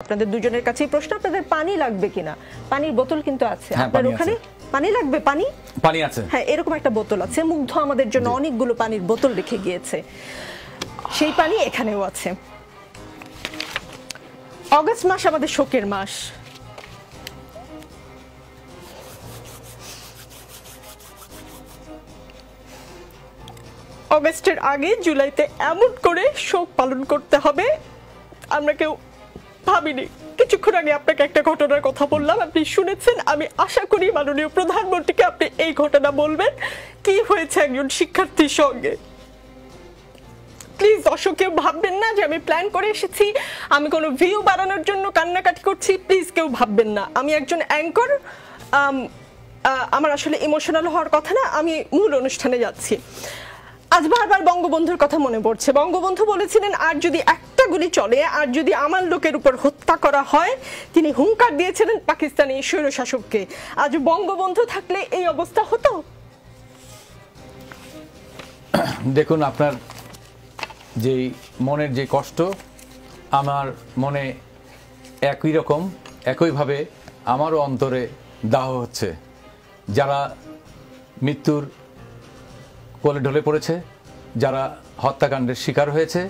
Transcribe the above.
আপনাদের দুজনের কাছেই প্রশ্ন, আপনাদের পানি লাগবে কিনা? পানির বোতল কিন্তু আছে আপনার ওখানে। পানি লাগবে? পানি আছে, হ্যাঁ, এরকম একটা বোতল আছে। মুগ্ধ আমাদের জন্য অনেকগুলো পানির বোতল রেখে গিয়েছে, সেই পানি এখানেও আছে। অগস্ট মাস আমাদের শোকের মাস। অগস্টের আগে জুলাইতে এমন করে শোক পালন করতে হবে আমরা কেউ ভাবিনি। কিছুক্ষণ আগে আপনাকে একটা ঘটনার কথা বললাম, আপনি শুনেছেন। আমি আশা করি মাননীয় প্রধানমন্ত্রীকে আপনি এই ঘটনা বলবেন, কি হয়েছে একজন শিক্ষার্থীর সঙ্গে। প্লিজ দর্শক কেউ ভাববেন না যে আমি প্ল্যান করে এসেছি, আমি কোনো ভিউ বাড়ানোর জন্য কান্নাকাটি করছি। প্লিজ কেউ ভাববেন না, আমি একজন অ্যাঙ্কর, আমার আসলে ইমোশনাল হওয়ার কথা না। আমি মূল অনুষ্ঠানে যাচ্ছি। আজ বারবার বঙ্গবন্ধুর কথা মনে পড়ছে। বঙ্গবন্ধু বলেছিলেন, আর যদি একটা গুলি চলে, আর যদি আমার লোকের উপর হত্যা করা হয়, তিনি হুঙ্কার দিয়েছিলেন পাকিস্তানি স্বৈরশাসককে। আজ বঙ্গবন্ধু থাকলে এই অবস্থা হতো? দেখুন, আপনার যে মনের যে কষ্ট, আমার মনে একই রকম, একইভাবে আমারও অন্তরে দাহ হচ্ছে। যারা মৃত্যুর কোলে ঢলে পড়েছে, যারা হত্যাকাণ্ডের শিকার হয়েছে,